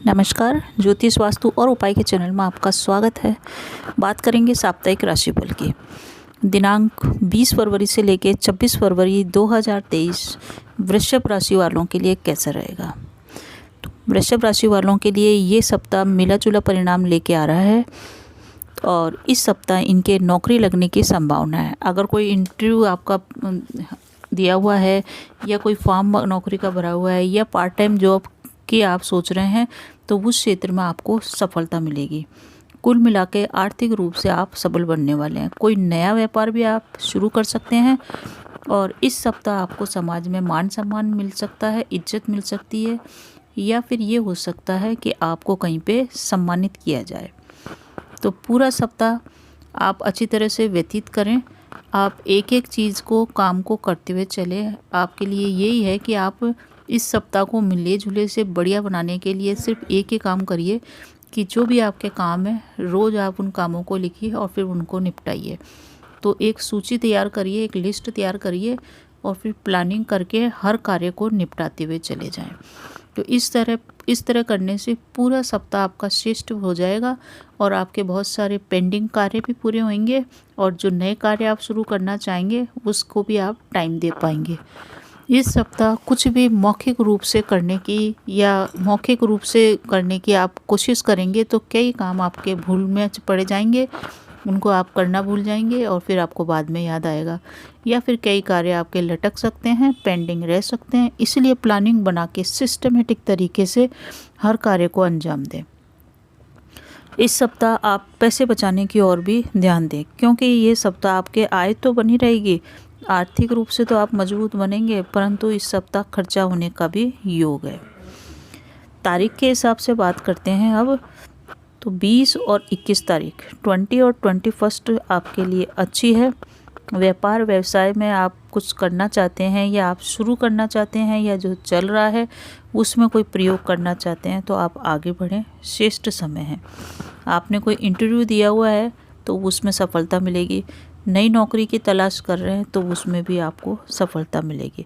नमस्कार, ज्योतिष वास्तु और उपाय के चैनल में आपका स्वागत है। बात करेंगे साप्ताहिक राशिफल की। दिनांक 20 फरवरी से लेकर 26 फरवरी 2023 वृषभ राशि वालों के लिए कैसा रहेगा। तो वृषभ राशि वालों के लिए ये सप्ताह मिला जुला परिणाम लेके आ रहा है और इस सप्ताह इनके नौकरी लगने की संभावना है। अगर कोई इंटरव्यू आपका दिया हुआ है या कोई फॉर्म नौकरी का भरा हुआ है या पार्ट टाइम जॉब कि आप सोच रहे हैं तो उस क्षेत्र में आपको सफलता मिलेगी। कुल मिला के आर्थिक रूप से आप सबल बनने वाले हैं। कोई नया व्यापार भी आप शुरू कर सकते हैं और इस सप्ताह आपको समाज में मान सम्मान मिल सकता है, इज्जत मिल सकती है या फिर ये हो सकता है कि आपको कहीं पे सम्मानित किया जाए। तो पूरा सप्ताह आप अच्छी तरह से व्यतीत करें। आप एक एक चीज़ को काम को करते हुए चले। आपके लिए यही है कि आप इस सप्ताह को मिले जुले से बढ़िया बनाने के लिए सिर्फ एक ही काम करिए कि जो भी आपके काम है रोज़ आप उन कामों को लिखिए और फिर उनको निपटाइए। तो एक सूची तैयार करिए, एक लिस्ट तैयार करिए और फिर प्लानिंग करके हर कार्य को निपटाते हुए चले जाएं। तो इस तरह करने से पूरा सप्ताह आपका श्रेष्ठ हो जाएगा और आपके बहुत सारे पेंडिंग कार्य भी पूरे होंगे और जो नए कार्य आप शुरू करना चाहेंगे उसको भी आप टाइम दे पाएंगे। इस सप्ताह कुछ भी मौखिक रूप से करने की आप कोशिश करेंगे तो कई काम आपके भूल में पड़े जाएंगे, उनको आप करना भूल जाएंगे और फिर आपको बाद में याद आएगा या फिर कई कार्य आपके लटक सकते हैं, पेंडिंग रह सकते हैं। इसलिए प्लानिंग बना के सिस्टमेटिक तरीके से हर कार्य को अंजाम दें। इस सप्ताह आप पैसे बचाने की ओर भी ध्यान दें क्योंकि ये सप्ताह आपके आय तो बनी रहेगी, आर्थिक रूप से तो आप मजबूत बनेंगे, परंतु इस सप्ताह खर्चा होने का भी योग है। तारीख के हिसाब से बात करते हैं अब तो 20 और 21 तारीख 20 और 21 आपके लिए अच्छी है। व्यापार व्यवसाय में आप कुछ करना चाहते हैं या आप शुरू करना चाहते हैं या जो चल रहा है उसमें कोई प्रयोग करना चाहते हैं तो आप आगे बढ़ें, श्रेष्ठ समय है। आपने कोई इंटरव्यू दिया हुआ है तो उसमें सफलता मिलेगी। नई नौकरी की तलाश कर रहे हैं तो उसमें भी आपको सफलता मिलेगी।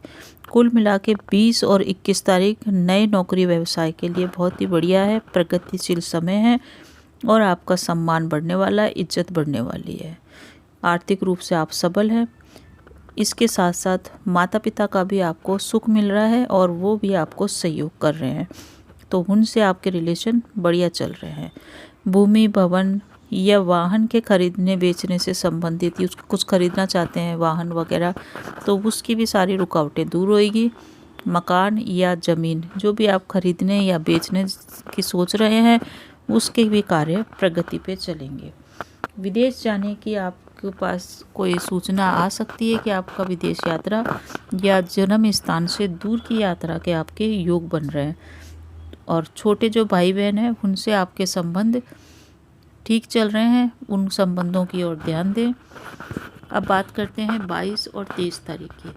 कुल मिला के 20 और 21 तारीख नए नौकरी व्यवसाय के लिए बहुत ही बढ़िया है, प्रगतिशील समय है और आपका सम्मान बढ़ने वाला है, इज्जत बढ़ने वाली है। आर्थिक रूप से आप सबल हैं। इसके साथ साथ माता पिता का भी आपको सुख मिल रहा है और वो भी आपको सहयोग कर रहे हैं, तो उनसे आपके रिलेशन बढ़िया चल रहे हैं। भूमि, भवन या वाहन के खरीदने बेचने से संबंधित कुछ खरीदना चाहते हैं वाहन वगैरह तो उसकी भी सारी रुकावटें दूर होएगी। मकान या ज़मीन जो भी आप खरीदने या बेचने की सोच रहे हैं उसके भी कार्य प्रगति पे चलेंगे। विदेश जाने की आपके पास कोई सूचना आ सकती है कि आपका विदेश यात्रा या जन्म स्थान से दूर की यात्रा के आपके योग बन रहे हैं और छोटे जो भाई बहन हैं उनसे आपके संबंध ठीक चल रहे हैं, उन संबंधों की ओर ध्यान दें। अब बात करते हैं 22 और 23 तारीख की।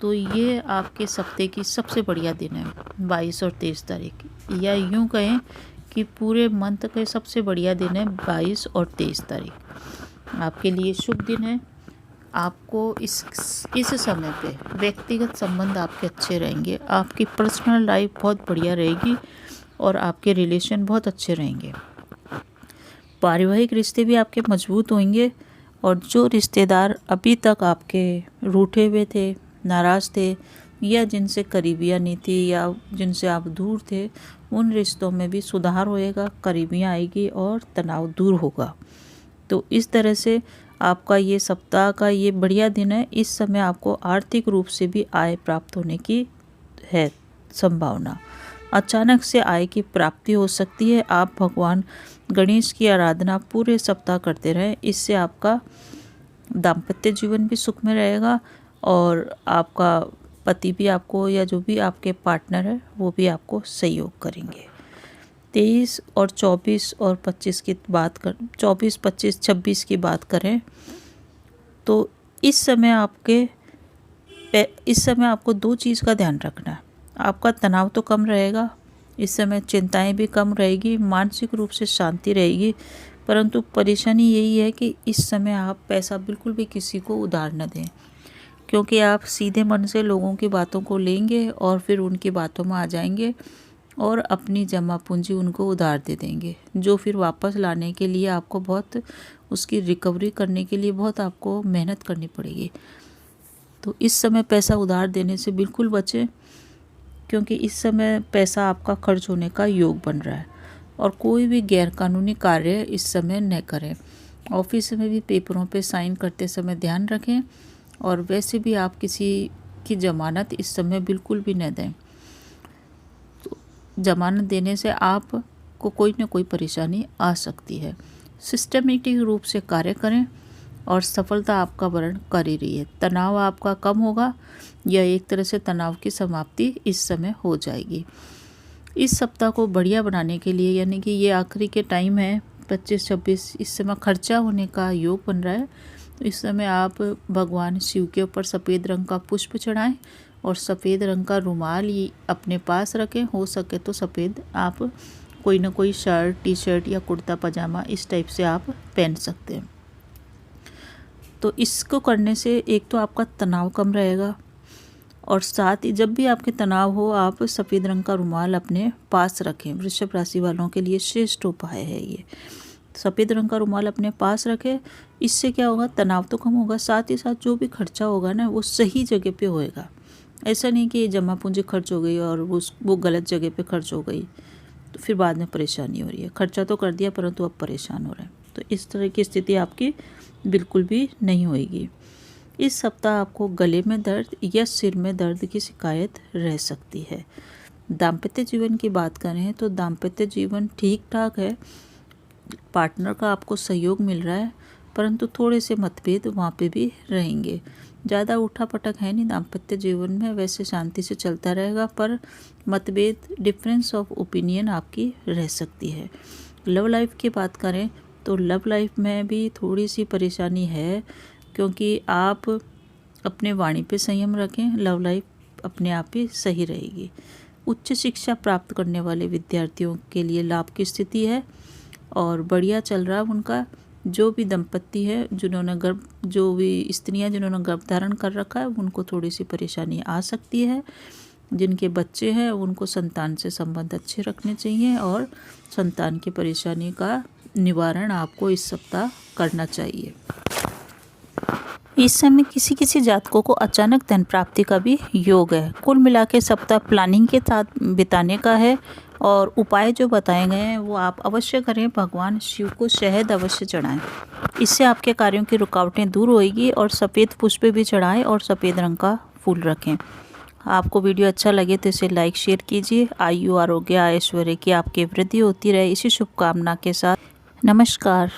तो ये आपके सप्ते की सबसे बढ़िया दिन है 22 और 23 तारीख, या यूँ कहें कि पूरे मंथ के सबसे बढ़िया दिन है 22 और 23 तारीख। आपके लिए शुभ दिन है। आपको इस समय पे व्यक्तिगत संबंध आपके अच्छे रहेंगे, आपकी पर्सनल लाइफ बहुत बढ़िया रहेगी और आपके रिलेशन बहुत अच्छे रहेंगे। पारिवारिक रिश्ते भी आपके मजबूत होंगे और जो रिश्तेदार अभी तक आपके रूठे हुए थे, नाराज़ थे या जिनसे करीबियाँ नहीं थी या जिनसे आप दूर थे उन रिश्तों में भी सुधार होएगा, करीबियाँ आएगी और तनाव दूर होगा। तो इस तरह से आपका ये सप्ताह का ये बढ़िया दिन है। इस समय आपको आर्थिक रूप से भी आय प्राप्त होने की है संभावना। अचानक से आय की प्राप्ति हो सकती है। आप भगवान गणेश की आराधना पूरे सप्ताह करते रहें, इससे आपका दाम्पत्य जीवन भी सुख में रहेगा और आपका पति भी आपको या जो भी आपके पार्टनर है वो भी आपको सहयोग करेंगे। 23 और 24 और 25 की बात कर 24, 25, 26 की बात करें तो इस समय आपको दो चीज़ का ध्यान रखना है। आपका तनाव तो कम रहेगा, इस समय चिंताएं भी कम रहेगी, मानसिक रूप से शांति रहेगी, परंतु परेशानी यही है कि इस समय आप पैसा बिल्कुल भी किसी को उधार न दें क्योंकि आप सीधे मन से लोगों की बातों को लेंगे और फिर उनकी बातों में आ जाएंगे और अपनी जमा पूंजी उनको उधार दे देंगे, जो फिर वापस लाने के लिए आपको बहुत, उसकी रिकवरी करने के लिए बहुत आपको मेहनत करनी पड़ेगी। तो इस समय पैसा उधार देने से बिल्कुल बचें, क्योंकि इस समय पैसा आपका खर्च होने का योग बन रहा है। और कोई भी गैरकानूनी कार्य इस समय न करें। ऑफिस में भी पेपरों पे साइन करते समय ध्यान रखें, और वैसे भी आप किसी की ज़मानत इस समय बिल्कुल भी न दें। तो ज़मानत देने से आपको कोई ना कोई परेशानी आ सकती है। सिस्टमेटिक रूप से कार्य करें और सफलता आपका वर्ण कर ही रही है। तनाव आपका कम होगा, या एक तरह से तनाव की समाप्ति इस समय हो जाएगी। इस सप्ताह को बढ़िया बनाने के लिए, यानी कि ये आखिरी के टाइम है 25-26, इस समय खर्चा होने का योग बन रहा है। तो इस समय आप भगवान शिव के ऊपर सफ़ेद रंग का पुष्प चढ़ाएं और सफ़ेद रंग का रुमाल ये अपने पास रखें। हो सके तो सफ़ेद आप कोई ना कोई शर्ट, टी शर्ट या कुर्ता पजामा इस टाइप से आप पहन सकते हैं। तो इसको करने से एक तो आपका तनाव कम रहेगा, और साथ ही जब भी आपके तनाव हो आप सफ़ेद रंग का रुमाल अपने पास रखें। वृषभ राशि वालों के लिए श्रेष्ठ उपाय है ये। सफ़ेद रंग का रुमाल अपने पास रखें। इससे क्या होगा, तनाव तो कम होगा, साथ ही साथ जो भी खर्चा होगा ना वो सही जगह पे होएगा। ऐसा नहीं कि जमा पूंजी खर्च हो गई और वो गलत जगह पे खर्च हो गई तो फिर बाद में परेशानी हो रही है। खर्चा तो कर दिया परंतु अब परेशान हो रहे हैं, तो इस तरह की स्थिति आपकी बिल्कुल भी नहीं होएगी। इस सप्ताह आपको गले में दर्द या सिर में दर्द की शिकायत रह सकती है। दाम्पत्य जीवन की बात करें तो दाम्पत्य जीवन ठीक ठाक है, पार्टनर का आपको सहयोग मिल रहा है, परंतु थोड़े से मतभेद वहाँ पे भी रहेंगे। ज़्यादा उठा पटक है नहीं दाम्पत्य जीवन में, वैसे शांति से चलता रहेगा, पर मतभेद, डिफरेंस ऑफ ओपिनियन आपकी रह सकती है। लव लाइफ की बात करें तो लव लाइफ में भी थोड़ी सी परेशानी है, क्योंकि आप अपने वाणी पे संयम रखें, लव लाइफ अपने आप ही सही रहेगी। उच्च शिक्षा प्राप्त करने वाले विद्यार्थियों के लिए लाभ की स्थिति है और बढ़िया चल रहा है उनका। जो भी दंपत्ति है जो भी स्त्रियां जिन्होंने गर्भ धारण कर रखा है उनको थोड़ी सी परेशानी आ सकती है। जिनके बच्चे हैं उनको संतान से संबंध अच्छे रखने चाहिए, और संतान की परेशानी का निवारण आपको इस सप्ताह करना चाहिए। इस समय किसी किसी जातकों को अचानक धन प्राप्ति का भी योग है। कुल मिला के सप्ताह प्लानिंग के साथ बिताने का है, और उपाय जो बताए गए हैं वो आप अवश्य करें। भगवान शिव को शहद अवश्य चढ़ाएं, इससे आपके कार्यों की रुकावटें दूर होएगी। और सफ़ेद पुष्प भी चढ़ाएं और सफ़ेद रंग का फूल रखें। आपको वीडियो अच्छा लगे तो इसे लाइक शेयर कीजिए। आयु, आरोग्य, ऐश्वर्य की आपकी वृद्धि होती रहे, इसी शुभकामना के साथ नमस्कार।